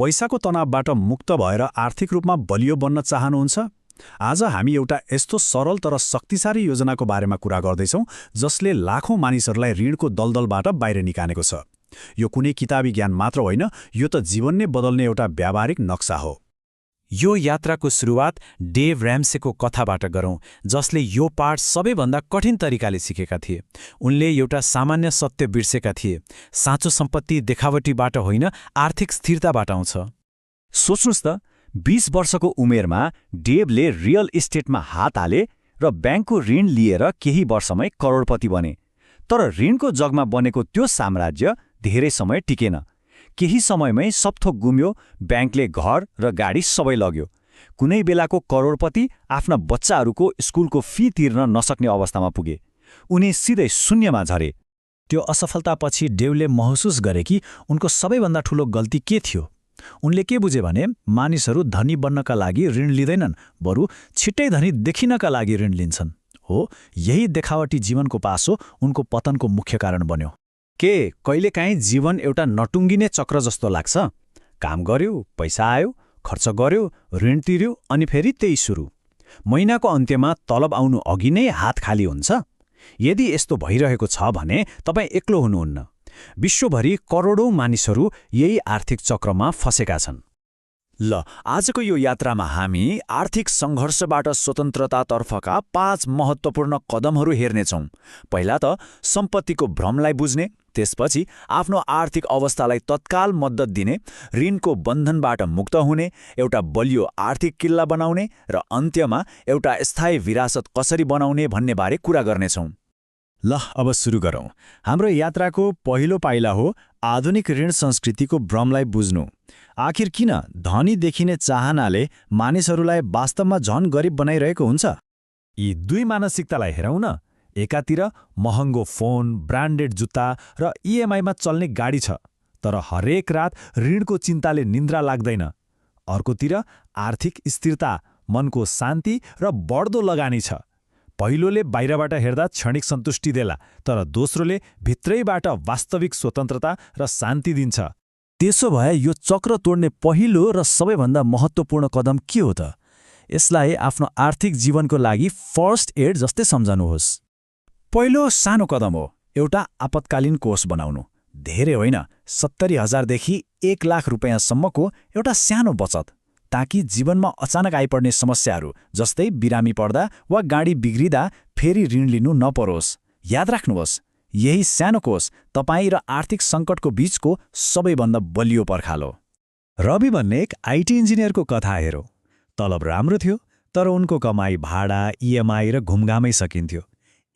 पैसाको तनावबाट मुक्त भएर आर्थिक रूपमा बलियो बन्न चाहनुहुन्छ? आज हामी एउटा यस्तो सरल तर शक्तिशाली योजनाको बारेमा कुरा गर्दैछौँ जसले लाखौं मानिसहरूलाई ऋणको दलदलबाट बाहिर निकालेको छ। यो कुनै किताबी ज्ञान मात्र होइन, यो त जीवन नै बदल्ने एउटा व्यावहारिक नक्सा हो। यो यात्राको सुरुवात डेभ र्याम्सेको कथाबाट गरौँ, जसले यो पाठ सबैभन्दा कठिन तरिकाले सिकेका थिए। उनले एउटा सामान्य सत्य बिर्सेका थिए, साँचो सम्पत्ति देखावटीबाट होइन, आर्थिक स्थिरताबाट आउँछ। सोच्नुस् त, 20 वर्षको उमेरमा डेभले रियल इस्टेटमा हात हाले र ब्याङ्कको ऋण लिएर केही वर्षमै करोडपति बने। तर ऋणको जगमा बनेको त्यो साम्राज्य धेरै समय टिकेन। केही समयमै सबथोक गुम्यो, ब्याङ्कले घर र गाडी सबै लग्यो। कुनै बेलाको करोडपति आफ्ना बच्चाहरूको स्कुलको फी तिर्न नसक्ने अवस्थामा पुगे। उनी सिधै शून्यमा झरे। त्यो असफलतापछि डेभले महसुस गरे कि उनको सबैभन्दा ठूलो गल्ती के थियो। उनले के बुझे भने मानिसहरू धनी बन्नका लागि ऋण लिँदैनन्, बरु छिट्टै धनी देखिनका लागि ऋण लिन्छन्। हो, यही देखावटी जीवनको पासो उनको पतनको मुख्य कारण बन्यो। के कहिलेकाहीँ जीवन एउटा नटुङ्गिने चक्र जस्तो लाग्छ? काम गर्यो, पैसा आयो, खर्च गर्यो, ऋण तिर्यो, अनि फेरि त्यही सुरु। महिनाको अन्त्यमा तलब आउनु अघि नै हात खाली हुन्छ। यदि यस्तो भइरहेको छ भने तपाईँ एक्लो हुनुहुन्न। विश्वभरि करोडौं मानिसहरू यही आर्थिक चक्रमा फँसेका छन्। ल, आजको यो यात्रामा हामी आर्थिक सङ्घर्षबाट स्वतन्त्रतातर्फका 5 महत्त्वपूर्ण कदमहरू हेर्नेछौँ। पहिला त सम्पत्तिको भ्रमलाई बुझ्ने, त्यसपछि आफ्नो आर्थिक अवस्थालाई तत्काल मद्दत दिने, ऋणको बन्धनबाट मुक्त हुने, एउटा बलियो आर्थिक किल्ला बनाउने र अन्त्यमा एउटा स्थायी विरासत कसरी बनाउने भन्नेबारे कुरा गर्नेछौँ। ल, अब सुरु गरौँ। हाम्रो यात्राको पहिलो पाइला हो आधुनिक ऋण संस्कृतिको भ्रमलाई बुझ्नु। आखिर किन धनी देखिने चाहनाले मानिसहरूलाई वास्तवमा झन गरिब बनाइरहेको हुन्छ? यी दुई मानसिकतालाई हेरौँ न। एकातिर महँगो फोन, ब्रान्डेड जुत्ता र इएमआईमा चल्ने गाडी छ, तर हरेक रात ऋणको चिन्ताले निन्द्रा लाग्दैन। अर्कोतिर आर्थिक स्थिरता, मनको शान्ति र बढ्दो लगानी छ। पहिलोले बाहिरबाट हेर्दा क्षणिक सन्तुष्टि देला, तर दोस्रोले भित्रैबाट वास्तविक स्वतन्त्रता र शान्ति दिन्छ। त्यसो भए यो चक्र तोड्ने पहिलो र सबैभन्दा महत्त्वपूर्ण कदम के हो त? यसलाई आफ्नो आर्थिक जीवनको लागि फर्स्ट एड जस्तै सम्झनुहोस्। पहिलो सानो कदम हो एउटा आपतकालीन कोष बनाउनु। धेरै होइन, 70,000देखि 1 लाख रुपियाँसम्मको एउटा सानो बचत, ताकि जीवनमा अचानक आइपर्ने समस्याहरू जस्तै बिरामी पर्दा वा गाडी बिग्रिँदा फेरि ऋण लिनु नपरोस्। याद राख्नुहोस्, यही सानो कोष तपाईँ र आर्थिक सङ्कटको बीचको सबैभन्दा बलियो पर्खाल हो। रवि भन्ने एक आइटी इन्जिनियरको कथा हेरौँ। तलब राम्रो थियो, तर उनको कमाई भाडा, इएमआई र घुमघामै सकिन्थ्यो।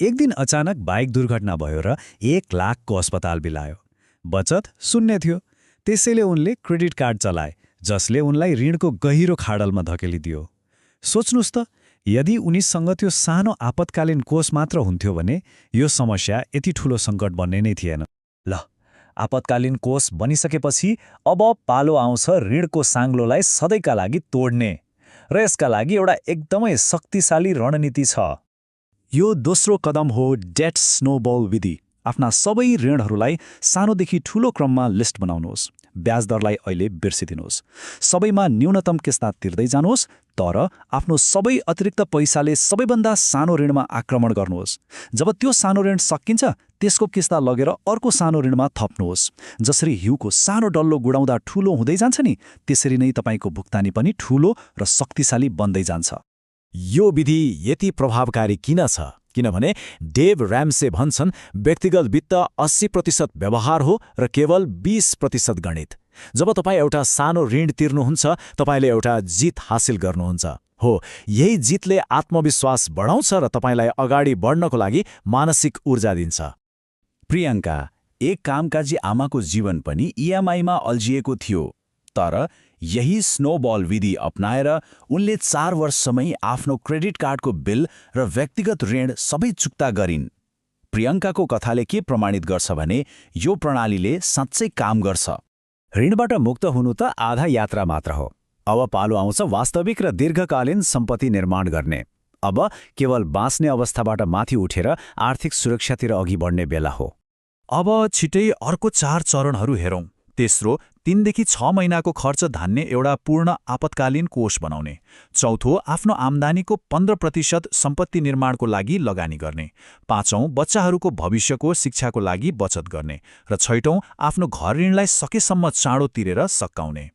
एक दिन अचानक बाइक दुर्घटना भयो र 1 लाखको अस्पताल बिलायो। बचत शून्य थियो, त्यसैले उनले क्रेडिट कार्ड चलाए, जसले उनलाई ऋणको गहिरो खाडलमा धकेलिदियो। सोच्नुस् त, यदि उनीसँग त्यो सानो आपतकालीन कोष मात्र हुन्थ्यो भने यो समस्या यति ठूलो सङ्कट बन्ने नै थिएन। ल, आपतकालीन कोष बनिसकेपछि अब पालो आउँछ ऋणको साङ्लोलाई सधैँका लागि तोड्ने, र यसका लागि एउटा एकदमै शक्तिशाली रणनीति छ। यो दोस्रो कदम हो डेट स्नोबल विधि। आफ्ना सबै ऋणहरूलाई सानोदेखि ठूलो क्रममा लिस्ट बनाउनुहोस्। ब्याज दरलाई अहिले बिर्सिदिनुहोस्। सबैमा न्यूनतम किस्ता तिर्दै जानुहोस्, तर आफ्नो सबै अतिरिक्त पैसाले सबैभन्दा सानो ऋणमा आक्रमण गर्नुहोस्। जब त्यो सानो ऋण सकिन्छ, त्यसको किस्ता लगेर अर्को सानो ऋणमा थप्नुहोस्। जसरी हिउँको सानो डल्लो गुडाउँदा ठूलो हुँदै जान्छ नि, त्यसरी नै तपाईँको भुक्तानी पनि ठूलो र शक्तिशाली बन्दै जान्छ। यो विधि यति प्रभावकारी किन छ? किनभने डेभ र्याम्से भन्छन्, व्यक्तिगत वित्त 80% व्यवहार हो र केवल 20% गणित। जब तपाईँ एउटा सानो ऋण तिर्नुहुन्छ, तपाईँले एउटा जित हासिल गर्नुहुन्छ। हो, यही जितले आत्मविश्वास बढाउँछ र तपाईँलाई अगाडि बढ्नको लागि मानसिक ऊर्जा दिन्छ। प्रियङ्का, एक कामकाजी आमाको जीवन पनि इएमआईमा अल्झिएको थियो, तर यही स्नोबल विधि अपनाएर उनले 4 वर्षमै आफ्नो क्रेडिट कार्डको बिल र व्यक्तिगत ऋण सबै चुक्ता गरिन्। प्रियङ्काको कथाले के प्रमाणित गर्छ भने यो प्रणालीले साँच्चै काम गर्छ। ऋणबाट मुक्त हुनु त आधा यात्रा मात्र हो। अब पालो आउँछ वास्तविक र दीर्घकालीन सम्पत्ति निर्माण गर्ने। अब केवल बाँच्ने अवस्थाबाट माथि उठेर आर्थिक सुरक्षातिर अघि बढ्ने बेला हो। अब छिटै अर्को 4 चरणहरू हेरौँ। तेस्रो, 3देखि 6 महिनाको खर्च धान्ने एउटा पूर्ण आपतकालीन कोष बनाउने। चौथो, आफ्नो आम्दानीको 15% सम्पत्ति निर्माणको लागि लगानी गर्ने। पाँचौं, बच्चाहरूको भविष्यको शिक्षाको लागि बचत गर्ने। र छैटौं, आफ्नो घर ऋणलाई सकेसम्म चाँडो तिरेर सकाउने।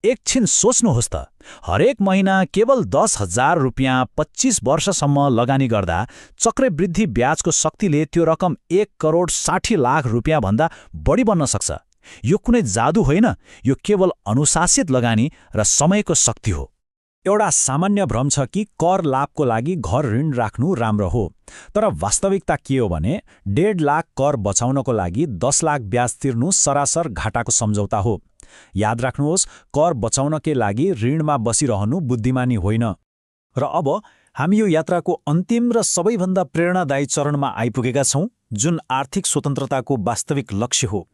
एकछिन सोच्नुहोस् त, हरेक महिना केवल 10,000 रुपियाँ 25 वर्षसम्म लगानी गर्दा चक्रवृद्धि ब्याजको शक्तिले त्यो रकम 1,60,00,000 रुपियाँभन्दा बढी बन्न सक्छ। यो कुनै जादु होइन, यो केवल अनुशासित लगानी र समयको शक्ति हो। एउटा सामान्य भ्रम छ कि कर लाभको लागि घर ऋण राख्नु राम्रो हो, तर वास्तविकता के हो भने 1.5 लाख कर बचाउनको लागि 10 लाख ब्याज तिर्नु सरासर घाटाको सम्झौता हो। याद राख्नुहोस्, कर बचाउनकै लागि ऋणमा बसिरहनु बुद्धिमानी होइन। र अब हामी यो यात्राको अन्तिम र सबैभन्दा प्रेरणादायी चरणमा आइपुगेका छौं, जुन आर्थिक स्वतन्त्रताको वास्तविक लक्ष्य हो।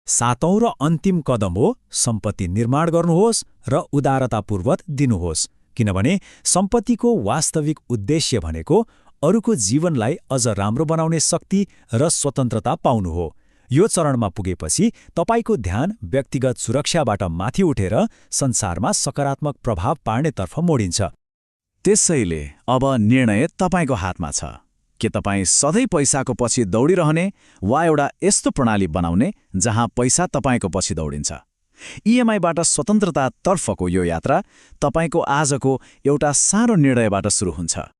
सातौं र अन्तिम कदम हो सम्पत्ति निर्माण गर्नुहोस् र उदारतापूर्वक दिनुहोस्, किनभने सम्पत्तिको वास्तविक उद्देश्य भनेको अरूको जीवनलाई अझ राम्रो बनाउने शक्ति र स्वतन्त्रता पाउनु हो। यो चरणमा पुगेपछि तपाईको ध्यान व्यक्तिगत सुरक्षाबाट माथि उठेर संसारमा सकारात्मक प्रभाव पार्नेतर्फ मोडिन्छ। त्यसैले अब निर्णय तपाईँको हातमा छ। के तपाईँ सधैँ पैसाको पछि दौडिरहने वा एउटा यस्तो प्रणाली बनाउने जहाँ पैसा तपाईँको पछि दौडिन्छ? इएमआईबाट स्वतन्त्रतातर्फको यो यात्रा तपाईँको आजको एउटा सानो निर्णयबाट सुरु हुन्छ।